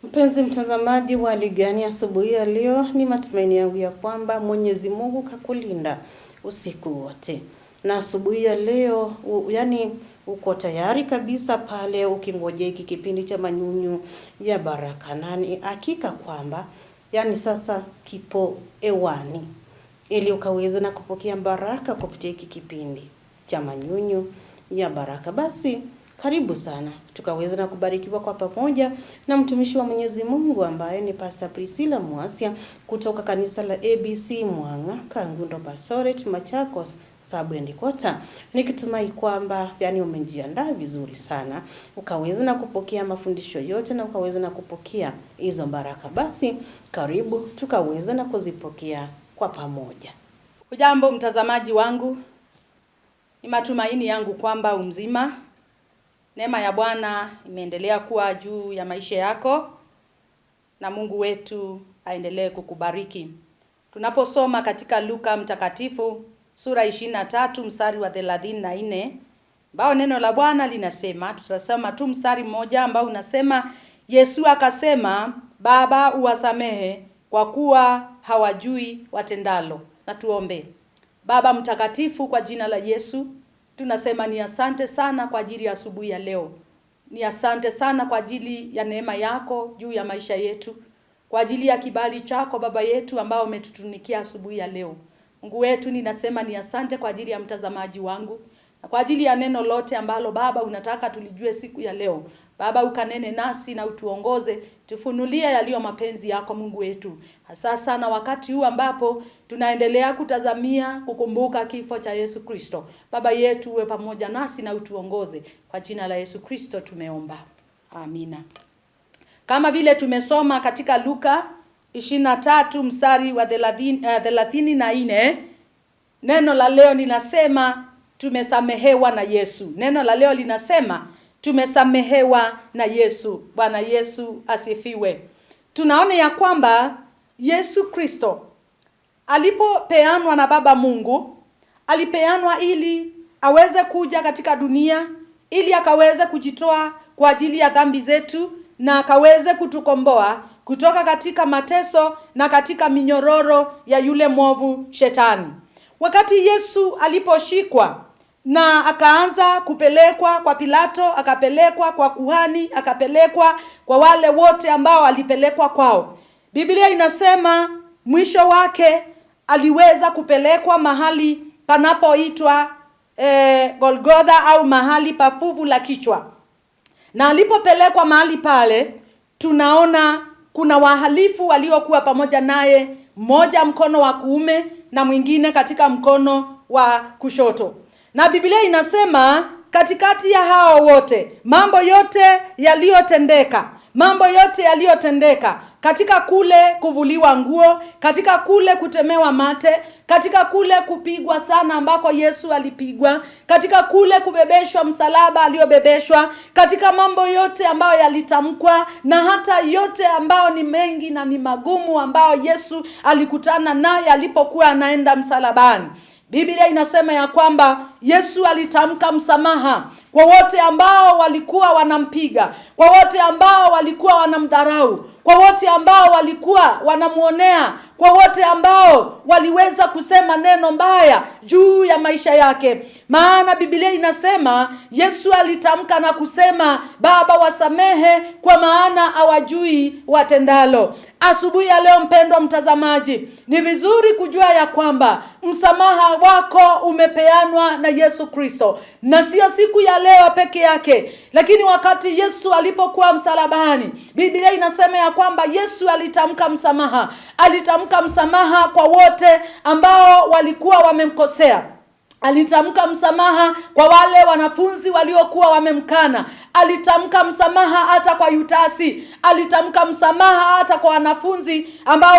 Mpenzi mtazamaji wa Ligani asubuhi ya leo, ni matumaini yangu ya kwamba Mwenyezi Mungu kakulinda usiku wote. Na asubuhi ya leo, uko tayari kabisa pale ukingojea hiki kipindi cha manyunyu ya baraka. Nani hakika kwamba sasa kipo ewani ili ukaweze na kupokea baraka kupitia hiki kipindi cha manyunyu ya baraka. Basi karibu sana tukaweza na kubarikiwa kwa pamoja na mtumishi wa Mwenyezi Mungu ambaye ni Pastor Priscilla Mwasia kutoka kanisa la ABC Mwanga, Kangundo Basoret, Machakos, Sabwendikota. Nikitumai kwamba umejiandaa vizuri sana ukaweza na kupokea mafundisho yote na ukaweza na kupokea hizo baraka. Basi karibu tukaweza na kuzipokea kwa pamoja. Hujambo mtazamaji wangu, ni matumaini yangu kwamba umzima. Neema ya Bwana imeendelea kuwa juu ya maisha yako na Mungu wetu aendelee kukubariki. Tunaposoma katika Luka mtakatifu sura 23 mstari wa 34, ambao neno la Bwana linasema, tutasoma tu mstari mmoja ambao unasema, Yesu akasema, Baba uwasamehe kwa kuwa hawajui watendalo. Na tuombe. Baba mtakatifu, kwa jina la Yesu tunasema ni asante sana kwa ajili ya asubuhi ya leo. Ni asante sana kwa ajili ya neema yako juu ya maisha yetu. Kwa ajili ya kibali chako Baba yetu ambao umetutunikia asubuhi ya leo. Mungu wetu, ninasema ni asante kwa ajili ya mtazamaji wangu. Na kwa ajili ya neno lote ambalo Baba unataka tulijue siku ya leo. Baba ukanene nasi na utuongoze, tufunulie yaliyo mapenzi yako Mungu wetu. Hasa sana wakati huu ambapo tunaendelea kutazamia kukumbuka kifo cha Yesu Kristo. Baba yetu uwe pamoja nasi na utuongoze. Kwa jina la Yesu Kristo tumeomba. Amina. Kama vile tumesoma katika Luka 23 mstari wa 34, neno la leo linasema tumesamehewa na Yesu. Neno la leo linasema tumesamehewa na Yesu. Bwana Yesu asifiwe. Tunaona ya kwamba Yesu Kristo alipopeanwa na Baba Mungu, alipeanwa ili aweze kuja katika dunia, ili akaweze kujitoa kwa ajili ya dhambi zetu na akaweze kutukomboa kutoka katika mateso na katika minyororo ya yule mwovu Shetani. Wakati Yesu aliposhikwa na akaanza kupelekwa kwa Pilato, akapelekwa kwa kuhani, akapelekwa kwa wale wote ambao alipelekwa kwao, Biblia inasema mwisho wake aliweza kupelekwa mahali panapoitwa Golgotha au mahali pa fuvu la kichwa. Na alipopelekwa mahali pale, tunaona kuna wahalifu waliokuwa pamoja naye, mmoja mkono wa kuume na mwingine katika mkono wa kushoto. Na Biblia inasema katikati ya hao wote mambo yote yaliyotendeka, katika kule kuvuliwa nguo, katika kule kutemewa mate, katika kule kupigwa sana ambako Yesu alipigwa, katika kule kubebeshwa msalaba aliyobebeshwa, katika mambo yote ambayo yalitamkwa na hata yote ambayo ni mengi na ni magumu ambayo Yesu alikutana naye alipokuwa anaenda msalabani, Biblia inasema ya kwamba Yesu alitamka msamaha kwa wote ambao walikuwa wanampiga, kwa wote ambao walikuwa wanamdharau, kwa wote ambao walikuwa wanamuonea, kwa wote ambao waliweza kusema neno mbaya juu ya maisha yake. Maana Biblia inasema Yesu alitamka na kusema, Baba wasamehe kwa maana hawajui watendalo. Asubuhi ya leo mpendwa mtazamaji, ni vizuri kujua ya kwamba msamaha wako umepeanwa na Yesu Kristo. Na sio siku ya leo peke yake, lakini wakati Yesu alipokuwa msalabani, Biblia inasema ya kwamba Yesu alitamka msamaha. Alitamka msamaha kwa wote ambao walikuwa wamemkosea. Alitamka msamaha kwa wale wanafunzi waliokuwa wamemkana. Alitamka msamaha hata kwa Yudasi. Alitamka msamaha hata kwa wanafunzi ambao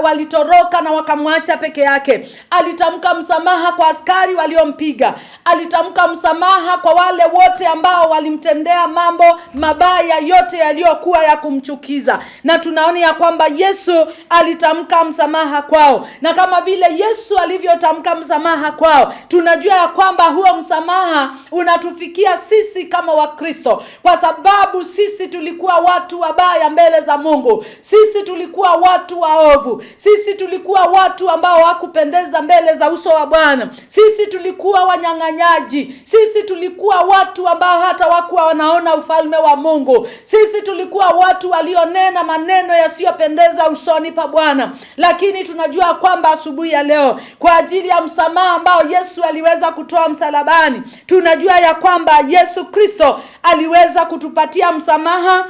walitoroka na wakamwacha peke yake. Alitamka msamaha kwa askari waliompiga. Alitamka msamaha kwa wale wote ambao walimtendea mambo mabaya yote yaliyokuwa ya kumchukiza. Na tunaona ya kwamba Yesu alitamka msamaha kwao. Na kama vile Yesu alivyotamka msamaha kwao, tunajua ya kwamba huo msamaha unatufikia sisi kama Wakristo. Kristo, kwa sababu sisi tulikuwa watu wabaya mbele za Mungu. Sisi tulikuwa watu waovu. Sisi tulikuwa watu ambao hawakupendeza mbele za uso wa Bwana. Sisi tulikuwa wanyang'anyaji. Sisi tulikuwa watu ambao hata hawakuwa wanaona ufalme wa Mungu. Sisi tulikuwa watu walionena maneno yasiyopendeza usoni pa Bwana. Lakini tunajua kwamba asubuhi ya leo, kwa ajili ya msamaha ambao Yesu aliweza kutoa msalabani, tunajua ya kwamba Yesu Kristo aliweza kutupatia msamaha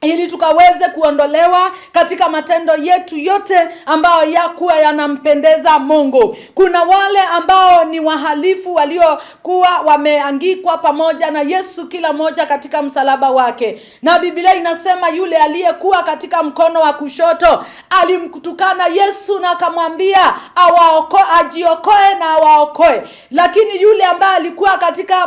ili tukaweze kuondolewa katika matendo yetu yote ambayo yakuwa yanampendeza Mungu. Kuna wale ambao ni wahalifu waliokuwa wameangikwa pamoja na Yesu, kila moja katika msalaba wake. Na Biblia inasema yule aliyekuwa katika mkono wa kushoto alimkutukana Yesu na akamwambia ajiokoe na awaokoe. Lakini yule ambaye alikuwa katika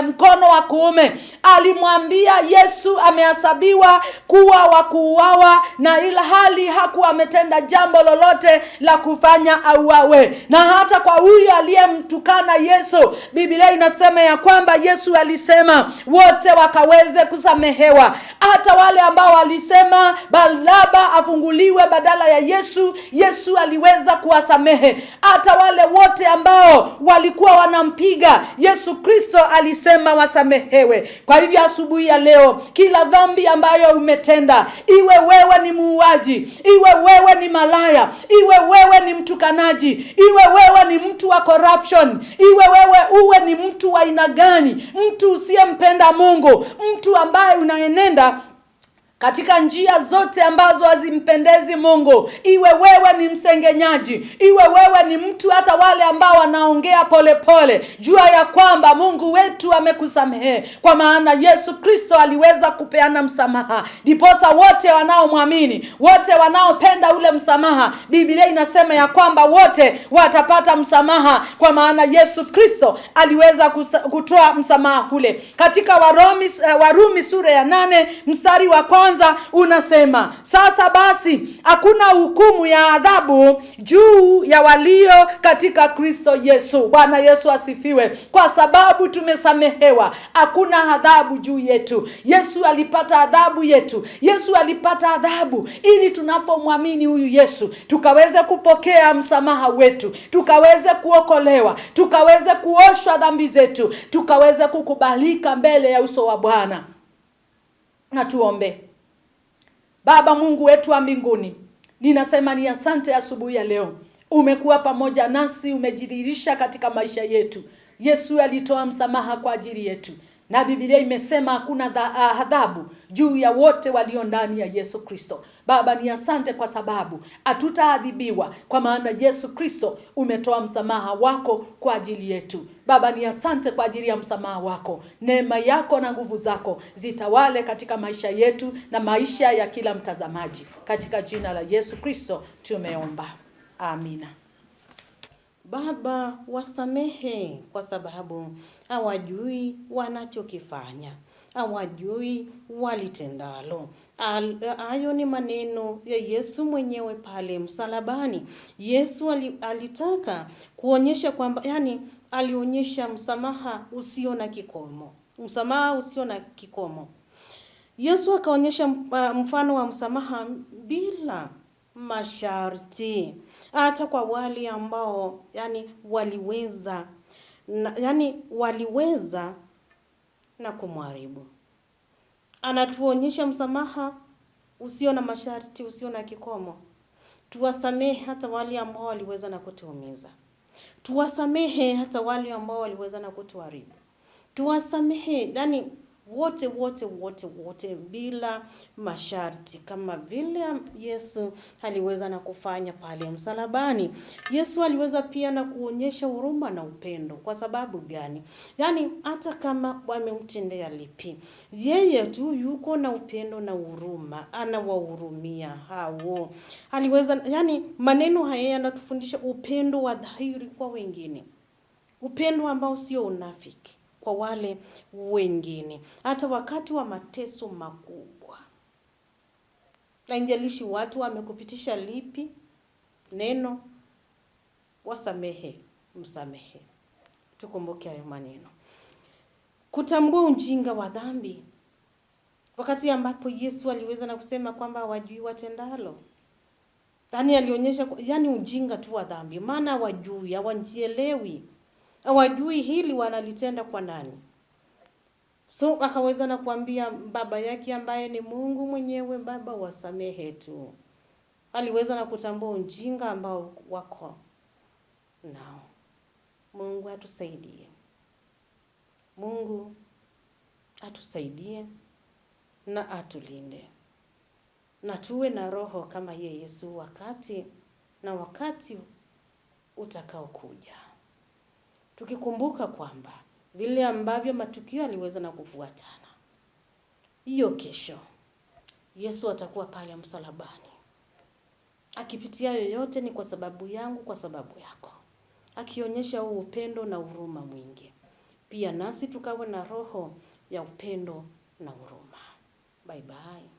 mkono wa kuume alimwambia Yesu amehesabiwa kuwa wa kuuawa, na ila hali hakuwa ametenda jambo lolote la kufanya auawe. Na hata kwa huyo aliyemtukana Yesu, Biblia inasema ya kwamba Yesu alisema wote wakaweze kusamehewa. Hata wale ambao walisema Baraba afunguliwe badala ya Yesu, Yesu aliweza kuwasamehe. Hata wale wote ambao walikuwa wanampiga, Yesu Kristo alisema wasamehewe. Kwa hivyo asubuhi ya leo, kila dhambi ambayo umetenda, iwe wewe ni muuaji, iwe wewe ni malaya, iwe wewe ni mtukanaji, iwe wewe ni mtu wa corruption, iwe wewe uwe ni mtu wa aina gani, mtu usiyempenda Mungu, mtu ambaye unaenenda katika njia zote ambazo hazimpendezi Mungu, iwe wewe ni msengenyaji, iwe wewe ni mtu hata wale ambao wanaongea polepole, jua ya kwamba Mungu wetu amekusamehe, kwa maana Yesu Kristo aliweza kupeana msamaha. Ndiposa wote wanaomwamini, wote wanaopenda ule msamaha, Biblia inasema ya kwamba wote watapata msamaha, kwa maana Yesu Kristo aliweza kutoa msamaha kule. Katika Warumi sura ya 8 mstari wa kwanza unasema, sasa basi hakuna hukumu ya adhabu juu ya walio katika Kristo Yesu. Bwana Yesu asifiwe. Kwa sababu tumesamehewa, hakuna adhabu juu yetu. Yesu alipata adhabu yetu. Yesu alipata adhabu ili tunapomwamini huyu Yesu tukaweze kupokea msamaha wetu, tukaweze kuokolewa, tukaweze kuoshwa dhambi zetu, tukaweze kukubalika mbele ya uso wa Bwana. Na tuombe. Baba Mungu wetu wa mbinguni, ninasema ni asante asubuhi ya leo. Umekuwa pamoja nasi, umejidhihirisha katika maisha yetu. Yesu alitoa msamaha kwa ajili yetu. Na Biblia imesema hakuna adhabu juu ya wote walio ndani ya Yesu Kristo. Baba, ni asante kwa sababu hatutaadhibiwa, kwa maana Yesu Kristo umetoa msamaha wako kwa ajili yetu. Baba, ni asante kwa ajili ya msamaha wako. Neema yako na nguvu zako zitawale katika maisha yetu na maisha ya kila mtazamaji. Katika jina la Yesu Kristo tumeomba. Amina. Baba, wasamehe kwa sababu hawajui wanachokifanya, hawajui walitendalo. Hayo ni maneno ya Yesu mwenyewe pale msalabani. Yesu alitaka kuonyesha kwamba, alionyesha msamaha usio na kikomo. Msamaha usio na kikomo. Yesu akaonyesha mfano wa msamaha bila masharti, hata kwa wale ambao waliweza na kumharibu. Anatuonyesha msamaha usio na masharti, usio na kikomo. Tuwasamehe hata wale ambao waliweza na kutuumiza. Tuwasamehe hata wale ambao waliweza na kutuharibu. Tuwasamehe wote bila masharti, kama vile Yesu aliweza na kufanya pale msalabani. Yesu aliweza pia na kuonyesha huruma na upendo. Kwa sababu gani? Hata kama wamemtendea lipi, yeye tu yuko na upendo na huruma, anawahurumia hao. Aliweza, maneno haya yanatufundisha upendo wa dhahiri kwa wengine. Upendo ambao sio unafiki kwa wale wengine, hata wakati wa mateso makubwa. Haijalishi watu wamekupitisha lipi, neno, wasamehe, msamehe. Tukumbuke hayo maneno. Kutambua ujinga wa dhambi wakati ambapo Yesu aliweza na kusema kwamba hawajui watendalo. Yaani alionyesha yaani ujinga tu wa dhambi, maana hawajui, hawajielewi. Hawajui hili wanalitenda kwa nani. So akaweza na kuambia baba yake ambaye ni Mungu mwenyewe, Baba wasamehe tu. Aliweza na kutambua ujinga ambao wako nao. Mungu atusaidie. Mungu atusaidie na atulinde. Na tuwe na roho kama ye Yesu wakati utakaokuja. Tukikumbuka kwamba vile ambavyo matukio aliweza na kufuatana. Hiyo kesho Yesu atakuwa pale msalabani. Akipitia yoyote ni kwa sababu yangu, kwa sababu yako. Akionyesha upendo na huruma mwingi. Pia nasi tukawe na roho ya upendo na huruma. Bye bye.